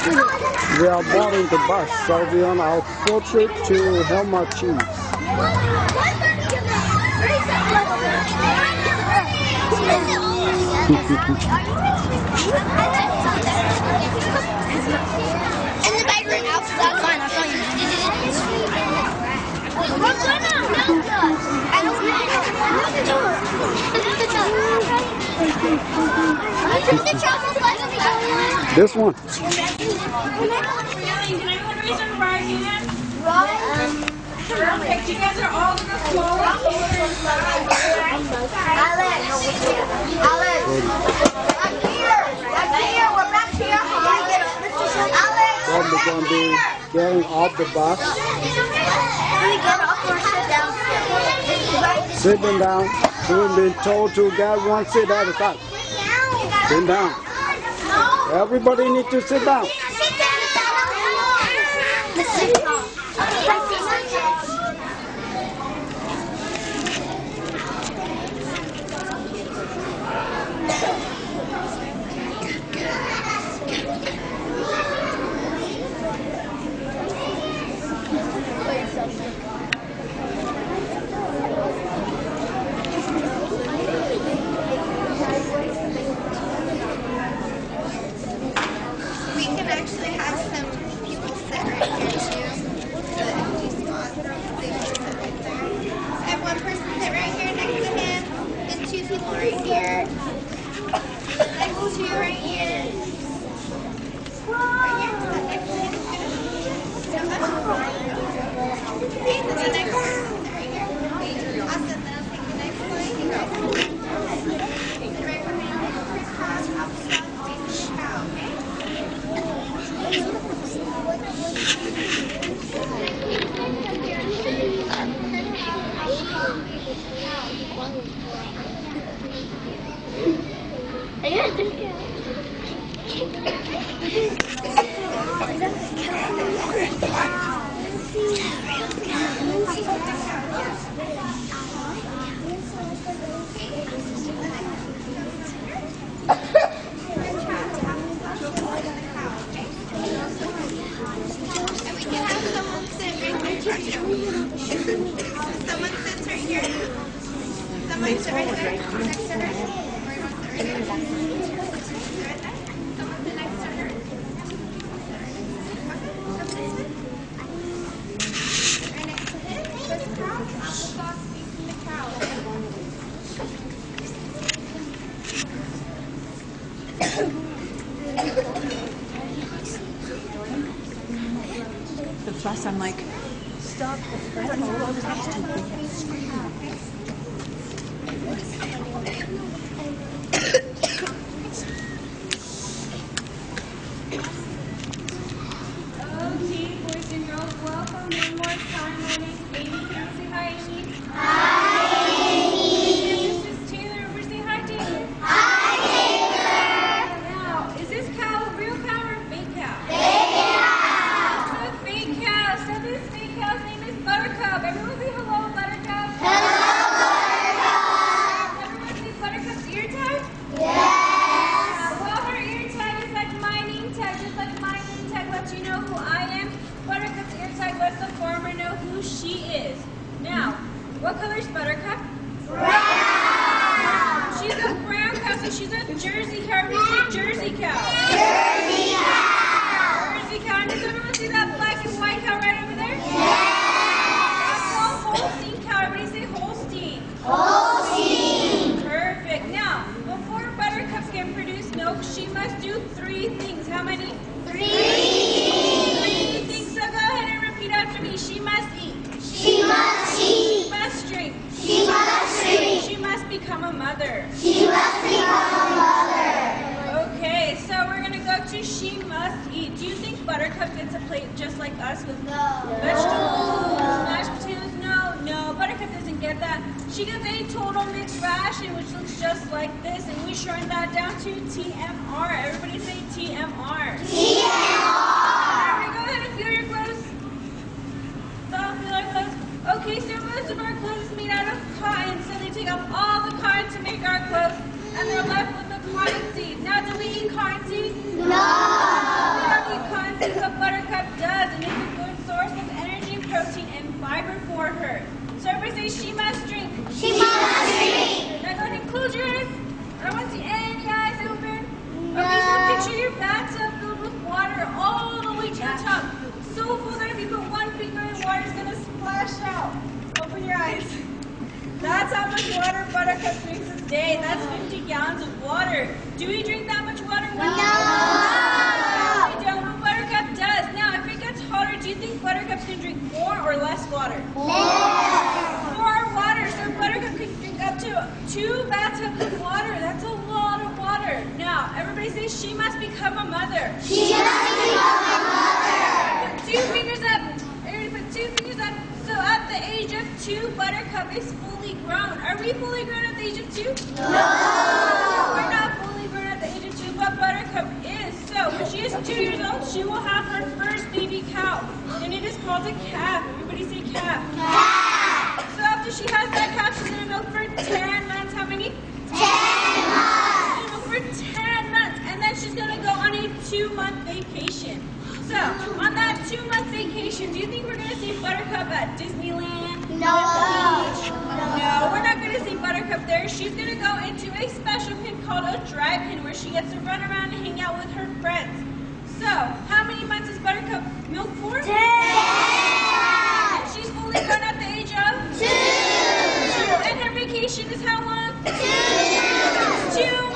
We are boarding the bus, so we're on our full trip to Hilma Cheese. And the bike ran out, so that's fine. I'll tell you. This one. Can everyone raise their right hand? Perfect. You guys are all going to slow up. Alex, we're back here. Alex, We're going to be getting off the bus. can we get off or sit down? Sitting down. We've been told to get one seat at a time. Sit down. Everybody needs to sit down. We can actually have some people sit right here too. The empty spots, they can sit right there. Have one person sit right here next to him, and two people right here. Next two right here. Right here. Next to him. And the next person right here. Awesome. Then I'll take the next one. Sit right behind him. Crisscross, applesauce, facing the cow, okay? Someone sits right here. Someone sit right there. Next to her. Or you want to sit right there? Someone sit next to her. Right next to him. This cow. Applesauce facing the cow. The plus, I'm like, stop. I don't know what was next to me. Okay, boys and girls, welcome one more time. My name's Amy. Can you say hi, Amy? Hi, Amy. This is Taylor. Everybody say hi, Taylor. Hi, Taylor. Now, is this cow a real cow or a fake cow? Fake cow. A fake cow. So this fake cow's name is Buttercup. Everyone say hello, Buttercup. Hello, Buttercup. Everyone say Buttercup's ear tag? Yes. Well, her ear tag is like my name tag. Just like my name tag lets you know who I am. Buttercup's ear tag lets the farmer know who she is. Now, what color is Buttercup? Brown. She's a brown cow, so she's a Jersey cow. Everybody say Jersey cow. Jersey cow. Jersey cow. And does everyone see that black and white cow right over there? Yes. That's a Holstein cow. Everybody say Holstein. Holstein. Perfect. Now, before buttercups can produce milk, she must do 3 things. How many? 3 things. So go ahead and repeat after me. She must eat. She must eat. She must drink. She must drink. She must become a mother. She must become a mother. Okay, so we're going to go to she must eat. Do you think Buttercup gets a plate just like us with vegetables, mashed potatoes? No, Buttercup doesn't get that. She gets a total mixed ration, which looks just like this, and we shorten that down to TMR. Everybody say TMR. TMR. Everybody go ahead and feel your clothes. Stop, feel our clothes. Okay, so most of our clothes is made out of cotton, so they take off all the cotton to make our clothes, and they're left with the cotton seed. Now, do we eat cotton seed? No. We don't eat cotton guys. That's how much water Buttercup drinks a day. That's 50 gallons of water. Do we drink that much water? No! We don't. What Buttercup does. Now, if it gets hotter, do you think Buttercup's going to drink more or less water? More water. So Buttercup can drink up to 2 bathtubs of water. That's a lot of water. Now, everybody say she must become a mother. She must become a mother. Put 2 fingers up. Everybody put 2 fingers up. So at the age of 2, Buttercup is fully grown. Are we fully grown at the age of 2? No. We're not fully grown at the age of 2, but Buttercup is. So when she is 2 years old, she will have her first baby cow. And it is called a calf. Everybody say calf. Calf. So after she has that calf, she's going to milk for 10 months. How many? 10 months. She's going to milk for 10 months. And then she's going to go on a 2-month vacation. So, on that 2-month vacation, do you think we're going to see Buttercup at Disneyland? No. No, we're not going to see Buttercup there. She's going to go into a special pen called a dry pen where she gets to run around and hang out with her friends. So, how many months is Buttercup milk for? 10. And she's fully grown at the age of? 2. And her vacation is how long? 2. 2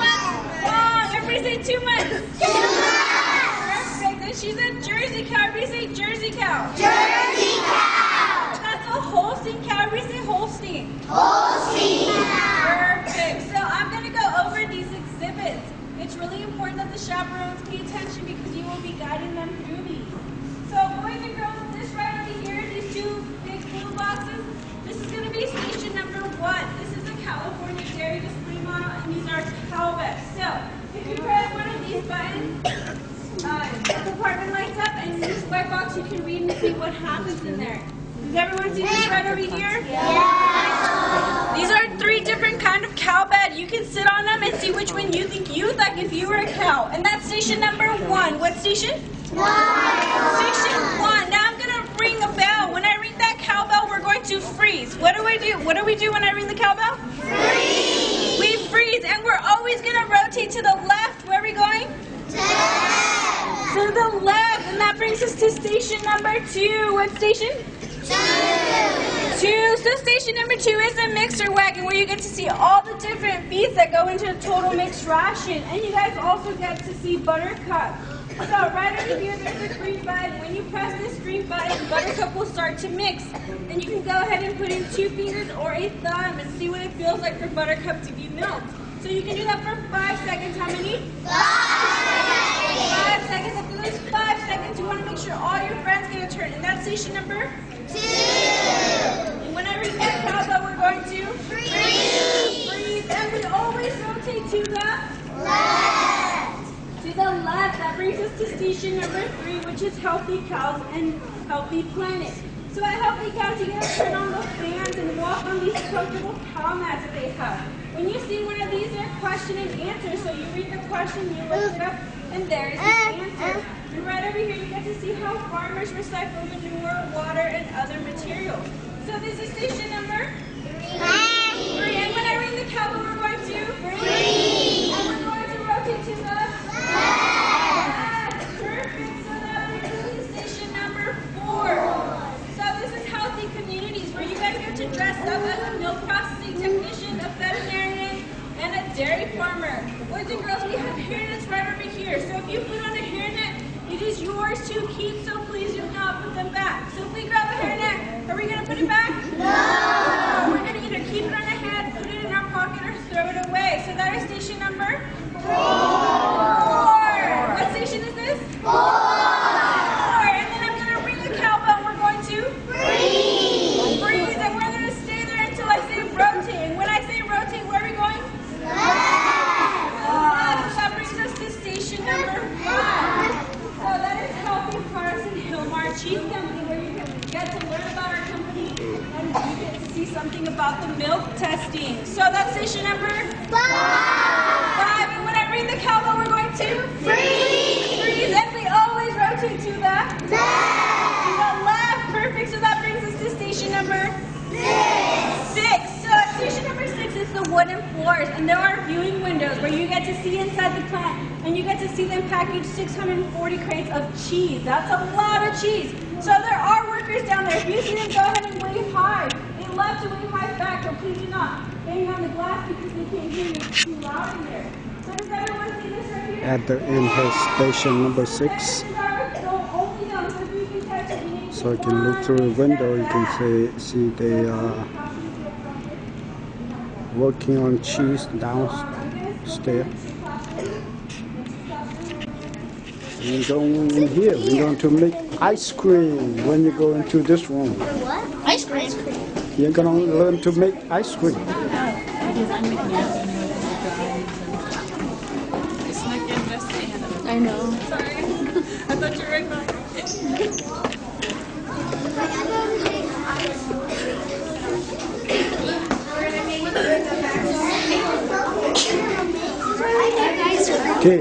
months long. Everybody say 2 months. 2 months. Perfect. And she's a Jersey cow. Everybody say Jersey cow. Jersey cow. That's a Holstein cow. Everybody say Holstein. Holstein. Perfect. So I'm going to go over these exhibits. It's really important that the chaperones pay attention because you will be guiding them through these. So boys and girls, this right over here, these 2 big blue boxes, this is going to be station number 1. This is a California dairy display model, and these are Calvets. So if you press one of these buttons, the compartment lights up, and in this white box you can read and see what happens in there. Does everyone see this right over here? Yes. These are 3 different kind of cow bed. You can sit on them and see which one you think you'd like if you were a cow. And that's station number 1. What station? 1. Station 1. Now I'm going to ring a bell. When I ring that cowbell, we're going to freeze. What do we do? What do we do when I ring the cowbell? Freeze. We freeze, and we're always going to rotate to the left. Where are we going? To the left. And that brings us to station number 2. What station? 2. So station number 2 is a mixer wagon where you get to see all the different feeds that go into a total mixed ration. And you guys also get to see Buttercup. So right over here, there's a green button. When you press this green button, Buttercup will start to mix. And you can go ahead and put in 2 fingers or a thumb and see what it feels like for Buttercup to be milked. So you can do that for 5 seconds. How many? 5 seconds. After those 5 seconds, you want to make sure all your friends get a turn. And that's station number 2. And when I ring that cowbell, we're going to Freeze. freeze. And we always rotate to the Left. to the left. That brings us to station number 3, which is healthy cows and healthy planet. So at Healthy Cows, you get to turn on the fans and walk on these comfortable cow mats that they have. When you see one of these, they're question and answer. So you read the question, you look it up, and there's the answer. And right over here, you get to see how farmers recycle manure, water, and other materials. So this is station number 3. And when I ring the cowbell, we're going to freeze. And we're going to rotate to the left. Perfect. So that brings us to station number 4. So this is healthy communities where you guys get to dress up as a milk processing technician, a veterinarian, and a dairy farmer. Boys and girls, we have hairnets right over here. So if you put on a hairnet, it is yours to keep, so please do not put them back. So if we grab a hairnet, are we going to put it back? No! We're going to either keep it on our head, put it in our pocket, or throw it away. So that is station number 4. What station is this? 4. And then I'm going to ring the cowbell. We're going to freeze. Freeze, and we're going to stay there until I say rotate. And when I say rotate, where are we going? Left. So that brings us to station number 5. So that is Healthy Cars and Hilma Cheese Company, where you can get to learn about our company and you get to see something about the milk testing. So that's station number 5. And when I ring the cowbell, we're going to freeze. Freeze, and we always rotate to the left. To the left. Perfect. So that brings us to station number 6. So at station number 6 is the wooden floors, and there are viewing windows where you get to see inside the plant, and you get to see them package 640 crates of cheese. That's a lot of cheese. So there are workers down there. If you see them, go ahead and wave hi. It left away from my back, or please do not bang on the glass because they can't hear you. It's too loud in there. So does everyone see this right here? At the in-house station number 6. So only down, so if you can catch it, you need to So you can look through the window, you can see they are working on cheese downstairs. We're going in here. We're going to make ice cream when you go into this room. What? Ice cream. You're going to learn to make ice cream. I know. Sorry. I thought you were right behind me. Okay,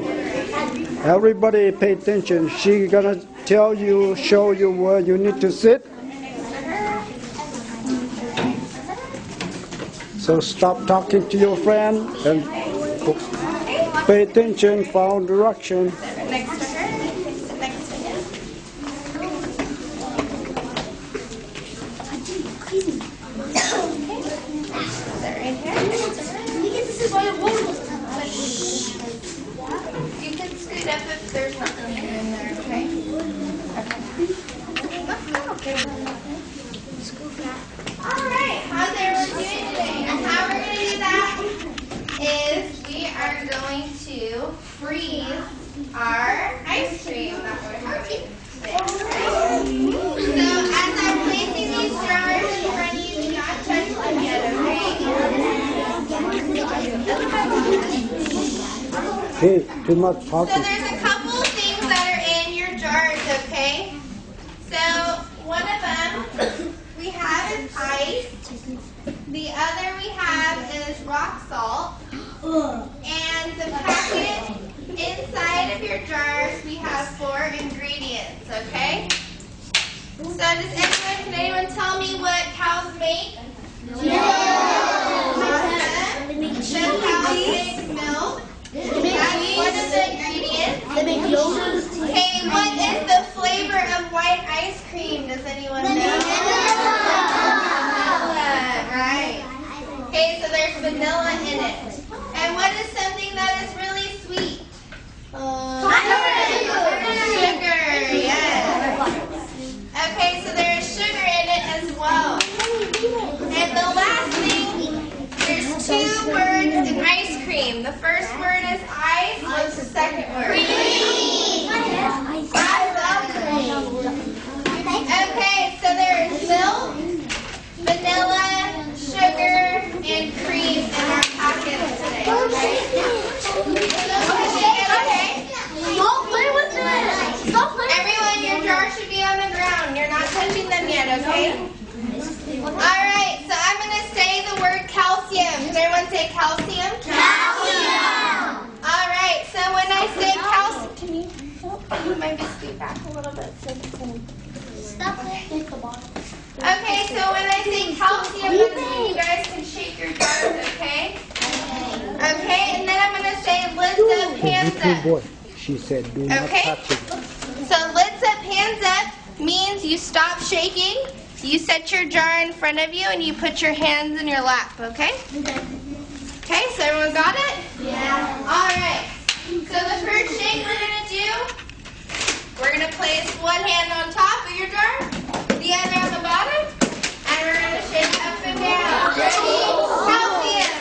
everybody pay attention. She's gonna tell you, show you where you need to sit. So stop talking to your friend and pay attention, follow direction. Next to her. Next to him. Right here. You can scoot up if there's nothing in there, okay? Okay. Alright, how's everyone doing today? And how we're going to do that is we are going to freeze our ice cream that we're having today. So as I'm placing these jars in front of you, do not touch them yet, okay? Hey, too much So talking. there's a couple things that are in your jars, okay? So one of them we have is ice. The other we have is rock salt. And the packet inside of your jars, we have 4 ingredients, okay? So can anyone tell me what cows make? No. Awesome. Cows make milk. That's one of the ingredients. Okay, what is the flavor of white ice cream? Does anyone know? Vanilla, right. Okay, so there's vanilla in it. And what is something that is really sweet? Sugar, yes. Okay, so there is sugar in it as well. And the last thing, there's 2 words in ice cream. The first word is ice. What's the second word? Okay, so there is milk, vanilla, sugar, and cream in our packets today. Okay? Don't play with it! Stop playing! Everyone, your jar should be on the ground. You're not touching them yet, okay? Alright, so I'm going to say the word calcium. Can everyone say calcium? Calcium! Alright, so when I say calcium, can you maybe scoot back a little bit so you can... Stop playing with the bottle. Okay, so when I say calcium, you guys can shake your jars, okay? Okay, and then I'm going to say lids up, hands up. Boy, she said, do not Okay. touch it. So lids up, hands up means you stop shaking, you set your jar in front of you, and you put your hands in your lap, okay? Okay, so everyone got it? Yeah. Alright, so the first shake we're going to do, we're going to place one hand on top of your jar, the other on the bottom, and we're going to shake up and down. Ready? Calcium.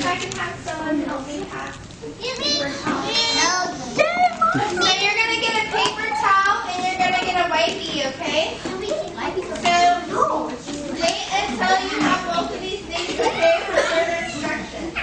I can have someone help me pack paper towel. So you're going to get a paper towel and you're going to get a wipey, okay? So wait until you have both of these things, okay, for further instructions.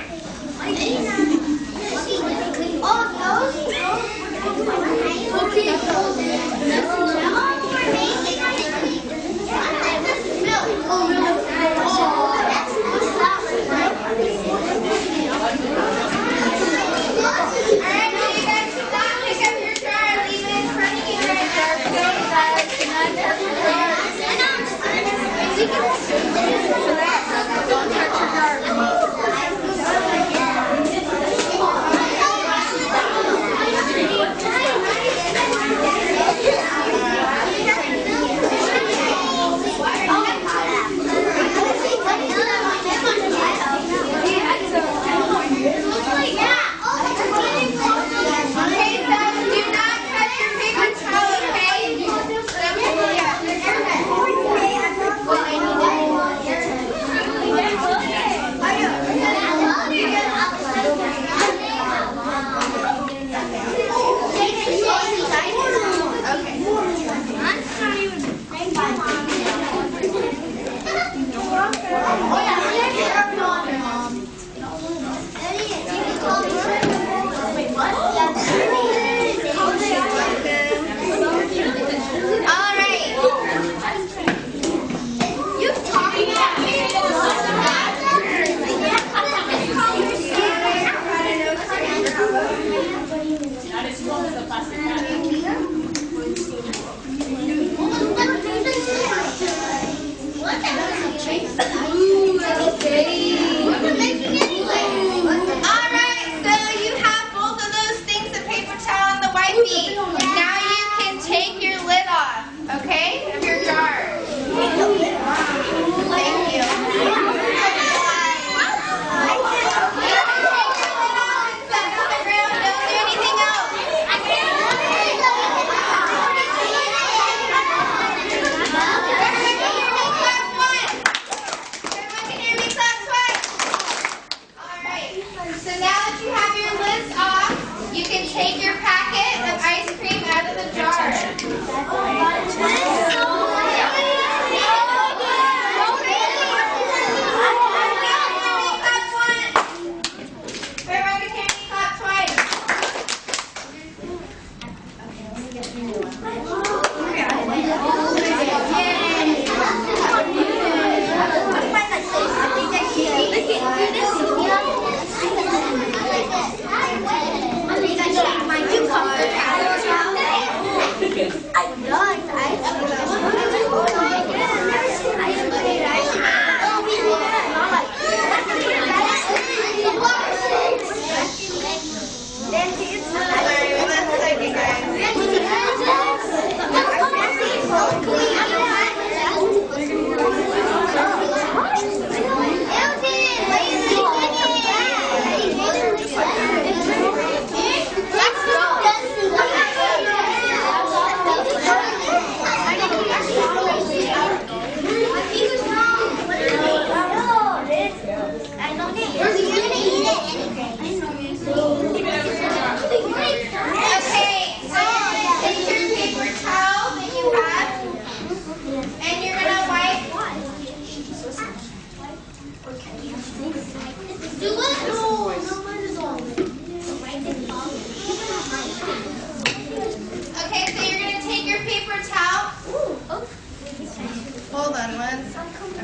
Hold on one second.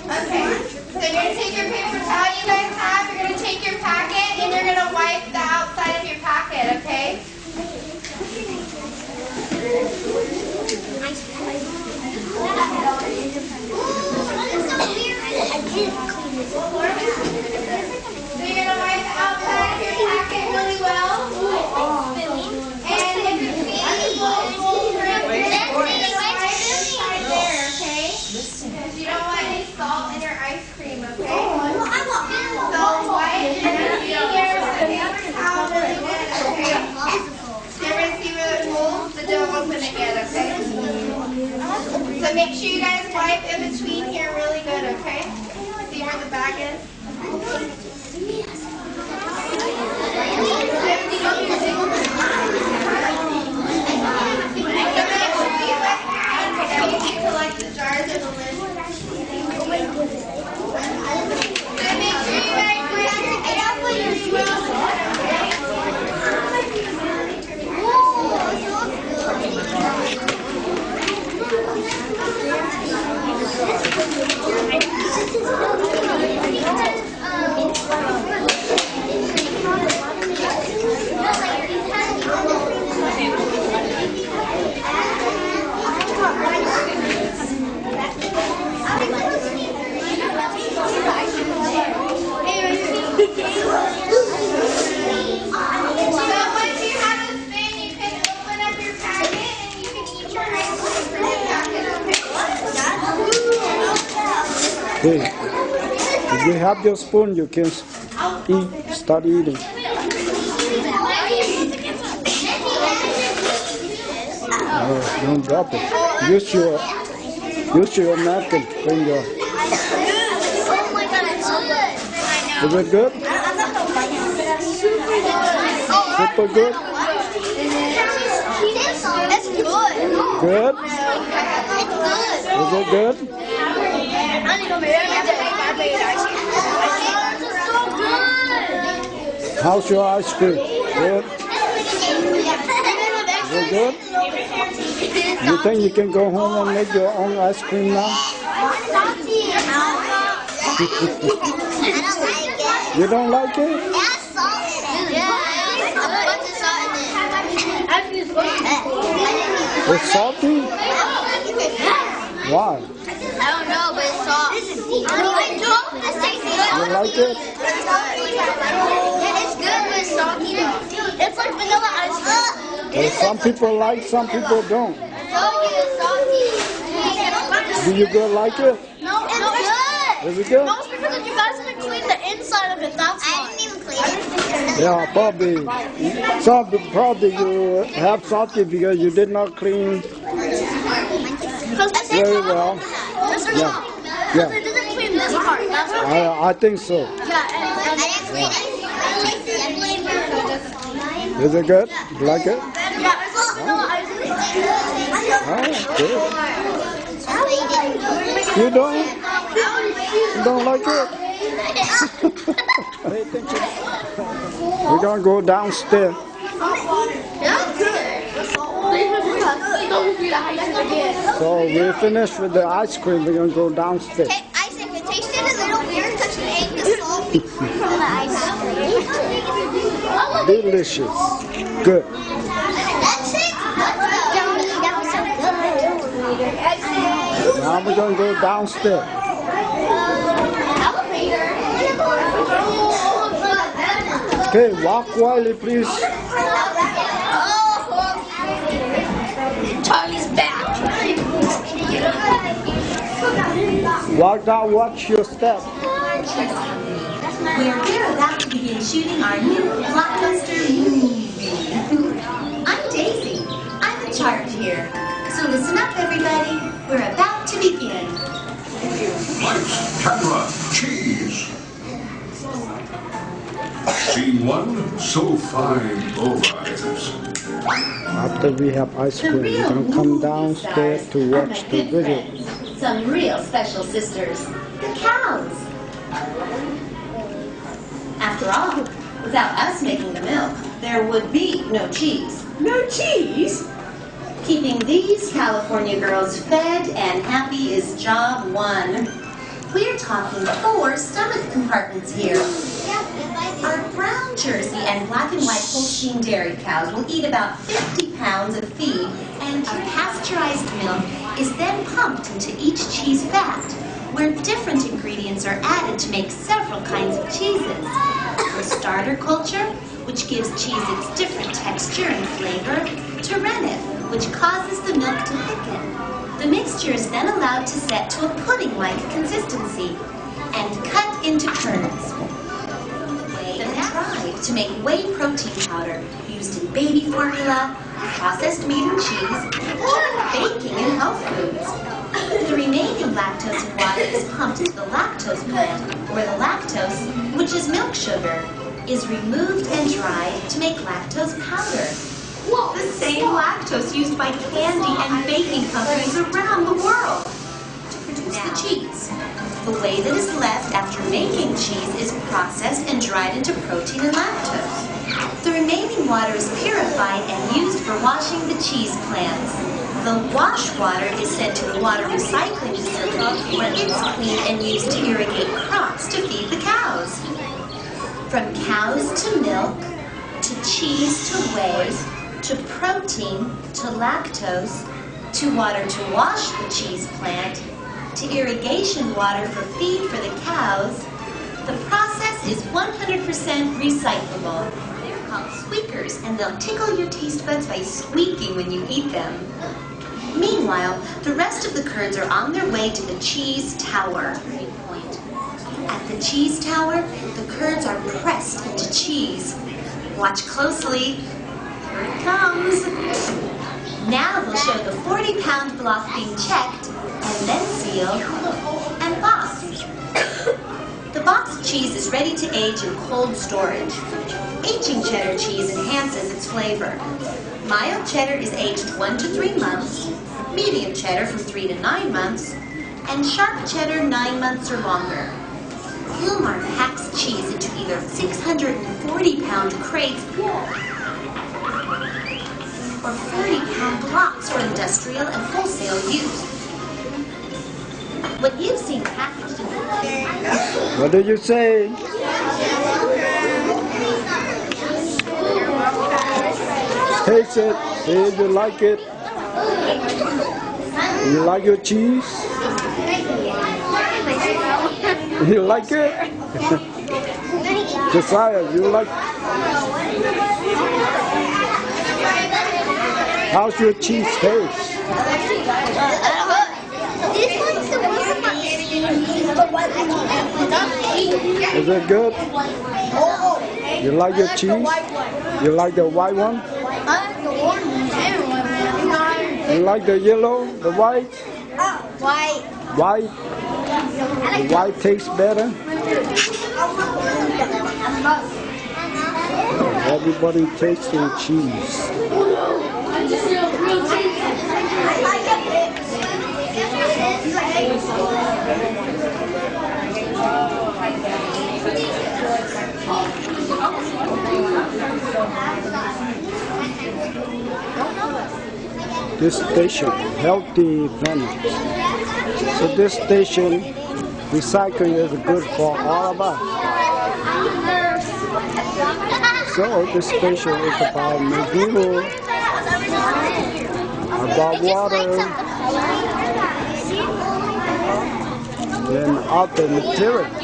Okay, so you're going to take your paper towel you guys have, you're going to take your packet, and you're going to wipe the outside of your packet, okay? So you're going to wipe the outside of your packet really well. And in between, we'll you don't want any salt in your ice cream, okay? So wipe your fingers with a paper towel really good, okay? You're going to see where it holds, but don't open it yet, okay? So make sure you guys wipe in between here really good, okay? See where the bag is? once you have a spoon, you can open up your packet and you can eat your ice cream from the packet, okay? Okay. If you have your spoon, you can start eating. Oh, don't drop it. Use your napkin. Bring your. Oh my god, it's so good. Is it good? Super good? It's good. Good? It's good. Is it good? It's so good. How's your ice cream? Good? Is it good? You think you can go home and make your own ice cream now? You don't like it? It's salty? Why? I don't know, but it's soft. You like it? It's good, but it's salty though. It's like vanilla ice cream. Well, some people like, some people don't. It's salty. Do you good like it? No, it's good. Is it good? No, it's because you guys didn't clean the inside of it. That's why. I didn't even clean it. Yeah, probably. Probably you have salty because you did not clean very well. Yeah. Because they didn't clean this part. That's why. I think so. Is it good? You like it? Yeah, it's like vanilla ice cream. Oh, good. You don't? You don't like it? Pay attention. We're gonna go downstairs. So we're finished with the ice cream. We're gonna go downstairs. Isaac, it tasted a little weird because you ate the salt from the ice cream. Delicious. Good. That's it? Now we're gonna go downstairs. Okay, walk quietly, please. Charlie's back. Walk down, watch your step. We're about to begin shooting our new blockbuster movie. I'm Daisy. I'm in charge here. So listen up, everybody. We're about to begin. Lights, camera, cheese. Scene one, so fine ovaries. After we have ice cream, we're gonna come downstairs to watch the video. Some real special sisters, the cows. After all, without us making the milk, there would be no cheese. No cheese? Keeping these California girls fed and happy is job one. We're talking 4 stomach compartments here. Our brown Jersey and black and white Holstein dairy cows will eat about 50 pounds of feed, and pasteurized milk is then pumped into each cheese vat, where different ingredients are added to make several kinds of cheeses. The starter culture, which gives cheese its different texture and flavor, to rennet, which causes the milk to thicken. The mixture is then allowed to set to a pudding-like consistency and cut into kernels. Then dried to make whey protein powder used in baby formula, processed meat and cheese, even baking in health foods. The remaining lactose in water is pumped to the lactose plant, where the lactose, which is milk sugar, is removed and dried to make lactose powder. The same lactose used by candy and baking companies around the world to produce the cheese. The whey that is left after making cheese is processed and dried into protein and lactose. The remaining water is purified and used for washing the cheese plants. The wash water is sent to the water recycling facility where it's cleaned and used to irrigate crops to feed the cows. From cows to milk, to cheese to whey, to protein, to lactose, to water to wash the cheese plant, to irrigation water for feed for the cows, the process glass is 100% recyclable. They're called squeakers, and they'll tickle your taste buds by squeaking when you eat them. Meanwhile, the rest of the curds are on their way to the cheese tower. At the cheese tower, the curds are pressed into cheese. Watch closely. Here it comes. Now they'll show the 40-pound block being checked, and then sealed and boxed. The boxed cheese is ready to age in cold storage. Aging cheddar cheese enhances its flavor. Mild cheddar is aged 1 to 3 months, medium cheddar from 3 to 9 months, and sharp cheddar 9 months or longer. Hilma packs cheese into either 640-pound crates or 40-pound blocks for industrial and wholesale use. What you've seen packaged in What did you say? Taste it. See if you like it. You like your cheese? You like it? Josiah, you like? How's your cheese taste? Is it good? You like your cheese? You like the white one? You like the yellow, the white? White. White? The white tastes better? Everybody tasting cheese. This station, Healthy Planet. So this station, recycling is good for all of us. So this station is about Menyuam, about water, and other materials.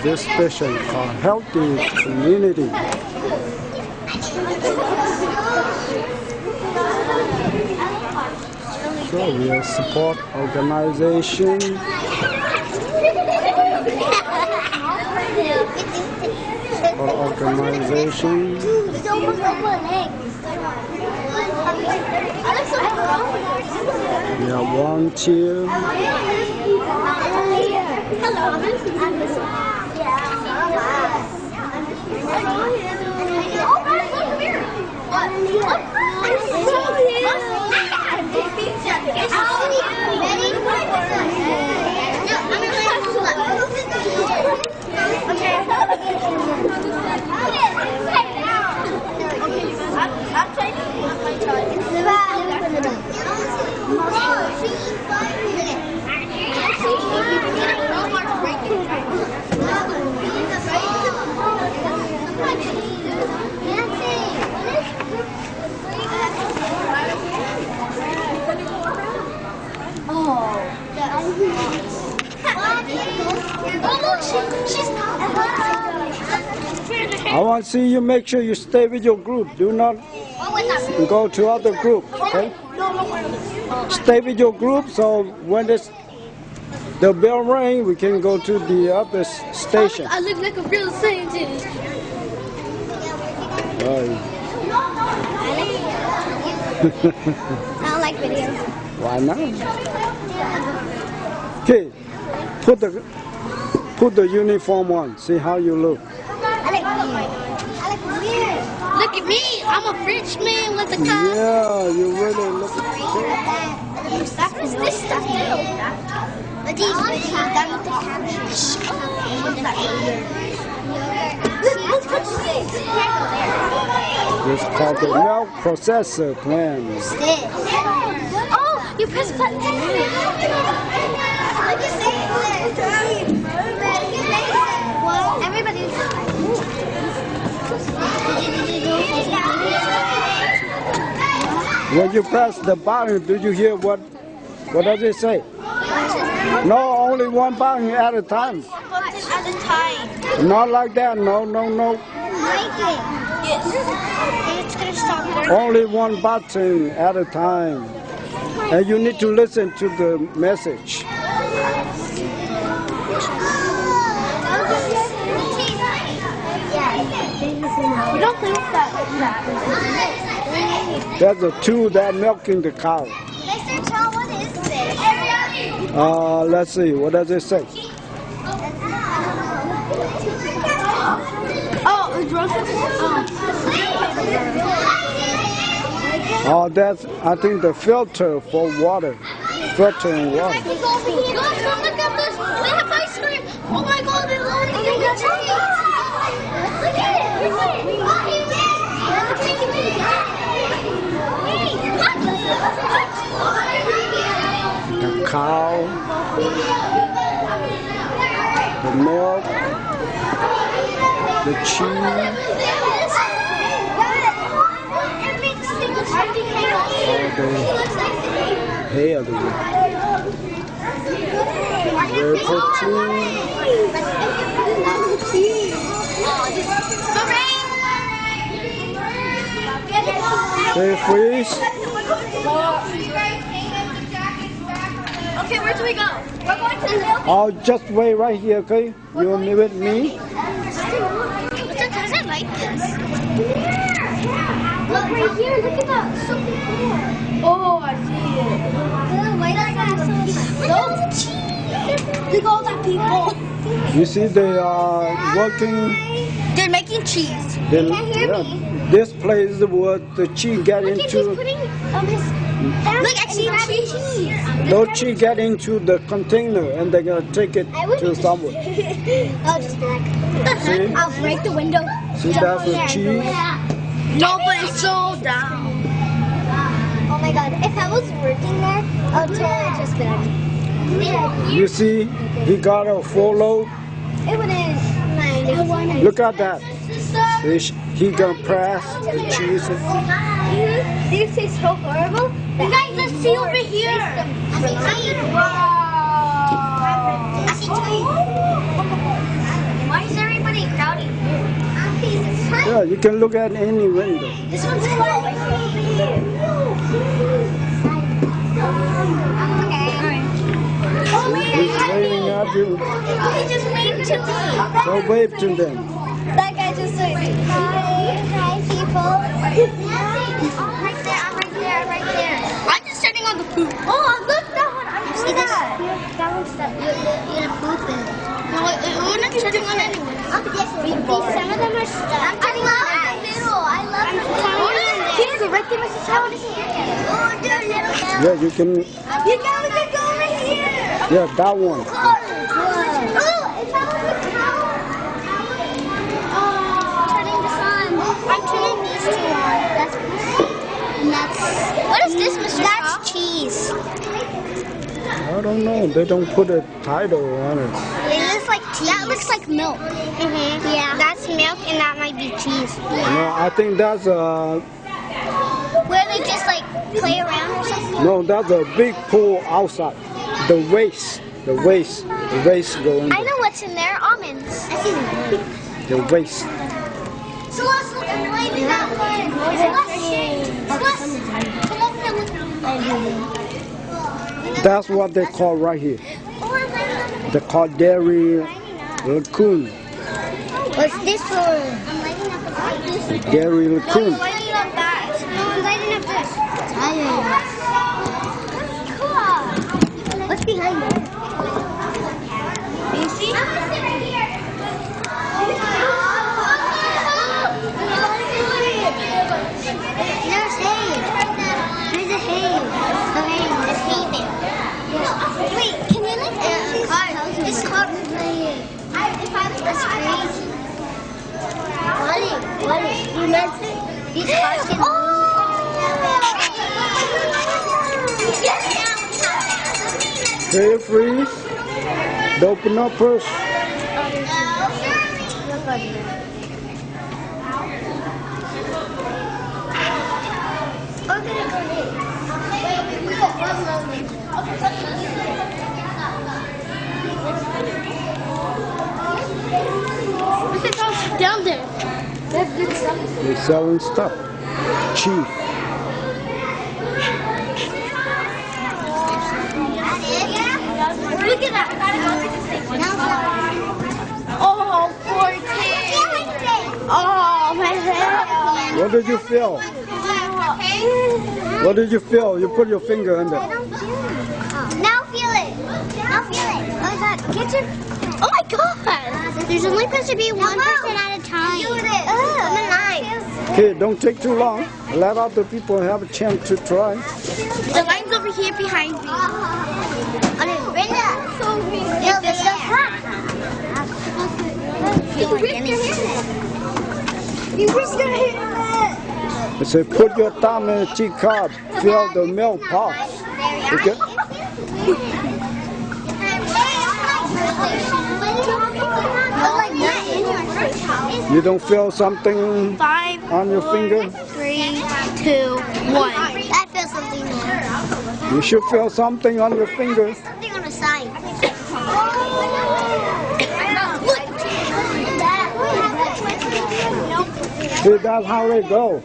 This station called Healthy Community. So we are support organization. Or organization. We are volunteer. I want to see you make sure you stay with your group. Do not go to other groups, okay? Stay with your group so when the bell rings, we can go to the other station. I look like a real scientist. I don't like videos. Why not? Okay, put the uniform on. See how you look. I like weird. Look at me. I'm a Frenchman with a cup. Yeah, you really look. What is this stuff do? But these done with the captions. It's called the milk processor plant. Oh, You press buttons. Everybody's. When you press the button, do you hear what does it say? No, only one button at a time. At a time. Not like that. No. Yes. It's gonna stop working. Only one button at a time. And you need to listen to the message. We don't play with that. There's a tool that milking the cow. Mr. Tom, what is this? Let's see. What does it say? Oh, it's roasted. Oh, that's, I think, the filter for water. Filtering water. Look at this. They have ice cream. Oh my God, they're loading it. Look at The cow, the milk, the cheese, hair, very protein. They freeze. Okay, where do we go? We're going to the milk. Oh, just wait right here, okay? You'll be with me. Does it like this? Look right here, look at that. So cool. Oh, I see it. Why does that so cheese? Look at all the people. You see they are working. They're making cheese. They, You can't hear me. this place where the cheese get Look at he's into. putting his. Look, I see cheese. Those cheese get into the container and they're gonna take it to somewhere. I'll just be like, See? I'll break the window. See, that's the cheese. No, but it's so down. Oh my God! If I was working there, I would totally just be like, You see, he got a full load. it wouldn't mind. Look at that. He gonna press the cheese. These taste so horrible. You guys, let's see over here. Why is everybody crowding? Yeah, you can look at any window. This one's cool. He's waving at you. He just waved to me. So wave to them. That guy just said, hi people. Right there, I'm right there. I'm just standing on the poop. Oh, look that one. I'm see this? That one's that. You're pooping. No, we're not standing on anyone. Some of them are stuck. I love the middle. I love the middle. Here's the right there, Mrs. Howard. Oh, they're little. Yeah, you can. We can go over here. Yeah, that one. Oh, it's all the cow. Turning this on. I'm turning these two on. What is this, Mr. That's cheese. I don't know. They don't put a title on it. It looks like cheese. That looks like milk. Yeah. That's milk and that might be cheese. No, I think that's a. Where they just like play around or something? No, that's a big pool outside. The waste going. I know what's in there. Almonds. I see them. The waste. So let's look at maybe that one. Come over and look. That's what they call right here. They call dairy raccoon. What's this for? Dairy raccoon. I'm lighting up that. No, I'm lighting up this. Cool. What's behind it? You see? I'm gonna sit right here. There's hay. There's a hay. Okay, there's hay there. Wait, can you like this car? If I was this crazy. What? You meant these cars can move. Oh! Yes! Feel free. Open up first. Down there. That's good stuff. They're selling stuff. Cheap. Look at that. Oh, poor kid. Oh, my head. What did you feel? What did you feel? You put your finger in there. Now feel it. Now feel it. Oh, is that kitchen? Oh my God. There's only supposed to be one person at a time. I'm in line. Okay, don't take too long. Let other people have a chance to try. The line's over here behind me. Brenda. It's the front. You ripped your hand. You ripped your hand. It says put your thumb in the teacup, fill the milk pot. Okay? You don't feel something 5, on your finger? 3, 2, 1. I feel something there. You should feel something on your finger. Something on the side. See, that's how they go.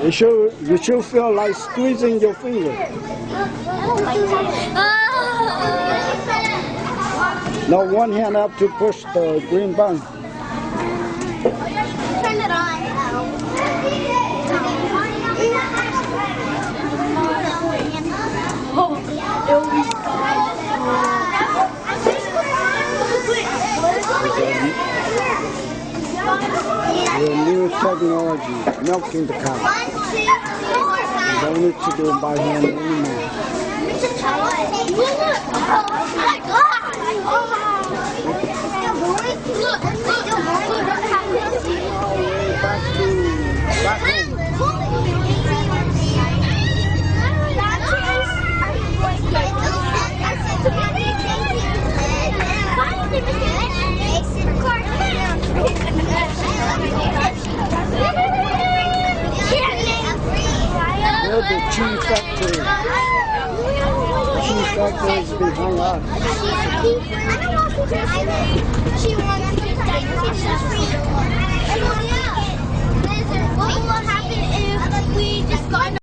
You should feel like squeezing your finger. Now one hand up to push the green button. Turn it on. The new technology, milking the cow. 1, 2, 3, 4, 5. Don't need to do it by hand anymore. Oh my God! Look, Here's the cheese factory. Cheese factory is behind us. What will happen if we just got